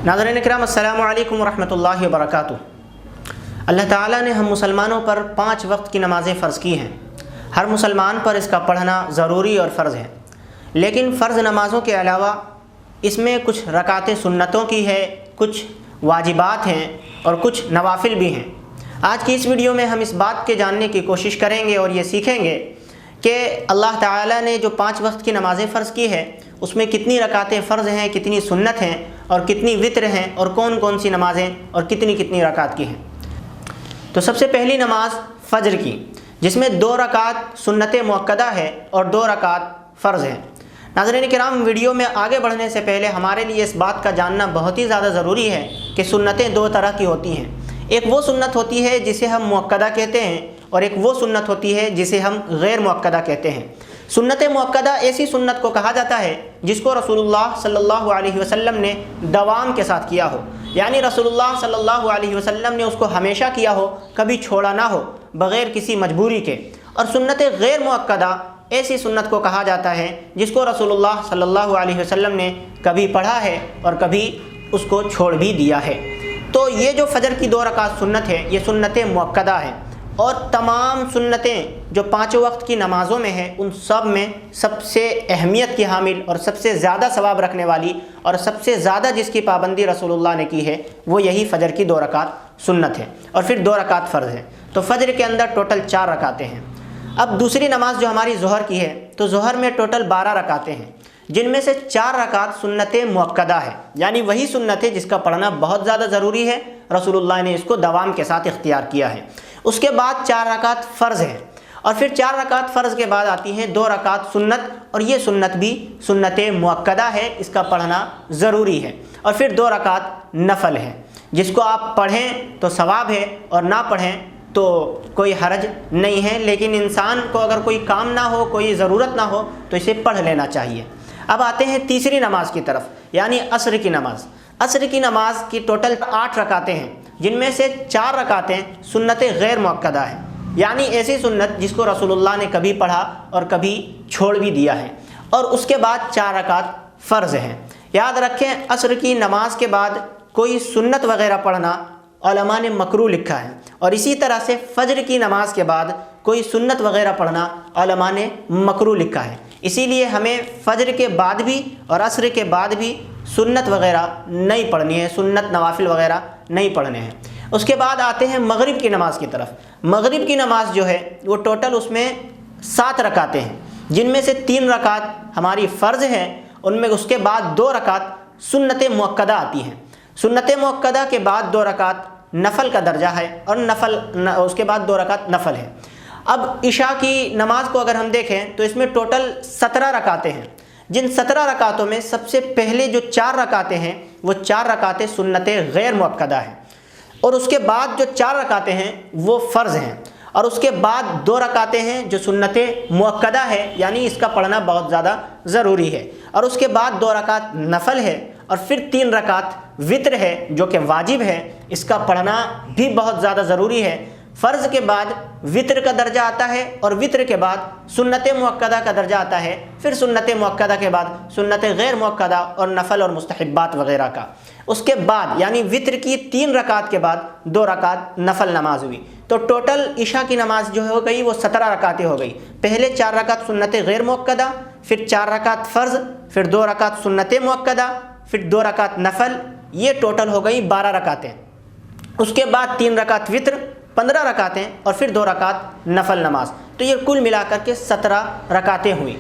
नाज़रीन इकराम अस्सलामु अलैकुम वरहमतुल्लाहि वबरकातुहू। अल्लाह ताला ने हम मुसलमानों पर 5 वक्त की नमाज़ें फ़र्ज़ की हैं। हर मुसलमान पर इसका पढ़ना ज़रूरी और फ़र्ज़ है, लेकिन फ़र्ज़ नमाज़ों के अलावा इसमें कुछ रकातें सुन्नतों की है, कुछ वाजिबात हैं और कुछ नवाफिल भी हैं। आज की इस वीडियो में हम इस बात के जानने की कोशिश करेंगे और ये सीखेंगे कि अल्लाह ताला ने जो 5 वक्त की नमाज़ें फ़र्ज़ की है उसमें कितनी रकातें फ़र्ज़ हैं, कितनी सुन्नत हैं और कितनी वित्र हैं और कौन कौन सी नमाज़ें और कितनी कितनी रकात की हैं। तो सबसे पहली नमाज फ़जर की, जिसमें 2 रकात सुन्नत मुअक्कदा है और 2 रकात फ़र्ज़ हैं। नाज़रीन किराम, वीडियो में आगे बढ़ने से पहले हमारे लिए इस बात का जानना बहुत ही ज़्यादा ज़रूरी है कि सुन्नतें 2 तरह की होती हैं। एक वो सुन्नत होती है जिसे हम मुअक्कदा कहते हैं और एक वो सुन्नत होती है जिसे हम गैर मुअक्कदा कहते हैं। सुन्नत मुअक्कदा ऐसी सुन्नत को कहा जाता है जिसको रसूलुल्लाह सल्लल्लाहु अलैहि वसल्लम ने दवाम के साथ किया हो, यानी रसूलुल्लाह सल्लल्लाहु अलैहि वसल्लम ने उसको हमेशा किया हो, कभी छोड़ा ना हो बग़ैर किसी मजबूरी के। और सुन्नत गैर मुअक्कदा ऐसी सुन्नत को कहा जाता है जिसको रसूलुल्लाह सल्लल्लाहु अलैहि वसल्लम ने कभी पढ़ा है और कभी उसको छोड़ भी दिया है। तो ये जो फ़जर की 2 रकात सुन्नत है, ये सुन्नत मुअक्कदा है। और तमाम सुन्नतें जो 5 वक्त की नमाज़ों में हैं, उन सब में सबसे अहमियत की हामिल और सबसे ज़्यादा सवाब रखने वाली और सबसे ज़्यादा जिसकी पाबंदी रसूलुल्लाह ने की है वो यही फ़जर की 2 रकात सुन्नत है और फिर 2 रकात फ़र्ज़ है। तो फ़जर के अंदर टोटल 4 रकातें हैं। अब दूसरी नमाज जो हमारी ज़ोहर की है, तो ज़ोहर में टोटल 12 रकातें हैं, जिनमें से 4 रकात सुन्नत मुअक्कदा है, यानी वही सुन्नत है जिसका पढ़ना बहुत ज़्यादा ज़रूरी है। रसूलुल्लाह ने इसको दवाम के साथ इख्तियार किया है। उसके बाद 4 रकात फ़र्ज़ हैं और फिर 4 रकात फ़र्ज़ के बाद आती हैं 2 रकात सुन्नत, और ये सुन्नत भी सुन्नत मुअक्कदा है, इसका पढ़ना ज़रूरी है। और फिर 2 रकात नफ़ल है, जिसको आप पढ़ें तो सवाब है और ना पढ़ें तो कोई हरज नहीं है, लेकिन इंसान को अगर कोई काम ना हो, कोई ज़रूरत ना हो तो इसे पढ़ लेना चाहिए। अब आते हैं तीसरी नमाज की तरफ, यानी असर की नमाज। असर की नमाज की टोटल 8 रकातें हैं, जिनमें से 4 रकातें सुन्नत गैर मुअक्कदा है, यानी ऐसी सुन्नत जिसको रसूलुल्लाह ने कभी पढ़ा और कभी छोड़ भी दिया है। और उसके बाद 4 रकात फ़र्ज़ हैं। याद रखें, असर की नमाज के बाद कोई सुन्नत वग़ैरह पढ़ना उलमा ने मकरूह लिखा है, और इसी तरह से फ़जर की नमाज के बाद कोई सुन्नत वग़ैरह पढ़ना उलमा ने मकरूह लिखा है। इसीलिए हमें फ़जर के बाद भी और असर के बाद भी सुन्नत वग़ैरह नहीं पढ़नी है, सुन्नत नवाफिल वग़ैरह नहीं पढ़ने हैं। उसके बाद आते हैं मगरिब की नमाज़ की तरफ। मगरिब की नमाज़ जो है वो टोटल उसमें 7 रकातें हैं, जिनमें से 3 रकात हमारी फ़र्ज़ हैं, उनमें उसके बाद 2 रकात सुन्नत मुअक्कदा आती हैं। सुन्नत मुअक्कदा के बाद 2 रकात नफ़ल का दर्जा है और उसके बाद 2 रकात नफ़ल है। अब इशा की नमाज को अगर हम देखें तो इसमें टोटल 17 रकातें हैं, जिन 17 रकातों में सबसे पहले जो 4 रकातें हैं वो 4 रकातें सुन्नत गैर मुअक्कदा हैं, और उसके बाद जो 4 रकातें हैं वो फ़र्ज़ हैं, और उसके बाद 2 रकातें हैं जो सुन्नत मुअक्कदा है, यानी इसका पढ़ना बहुत ज़्यादा ज़रूरी है। और उसके बाद 2 रकात नफ़ल है, और फिर 3 रकात वित्र है जो कि वाजिब है, इसका पढ़ना भी बहुत ज़्यादा ज़रूरी है। फ़र्ज़ के बाद वित्र का दर्जा आता है और वित्र के बाद सुन्नत मुअक्कदा का दर्जा आता है, फिर सुन्नत मुअक्कदा के बाद सुन्नत गैर मुअक्कदा और नफ़ल और मुस्तहब्बात वग़ैरह का। उसके बाद यानी वित्र की 3 रकात के बाद 2 रकात नफ़ल नमाज हुई। तो टोटल इशा की नमाज जो हो गई वो 17 रकातें हो गई। पहले 4 रकात सुन्नत गैर मुअक्कदा, फिर 4 रकात फ़र्ज़, फिर 2 रकात सुन्नत मुअक्कदा, फिर 2 रकात नफ़ल, ये टोटल हो गई 12 रकातें। उसके बाद 3 रकात वित्र, 15 रकातें, और फिर 2 रकात नफ़ल नमाज। तो ये कुल मिलाकर के 17 रकातें हुई।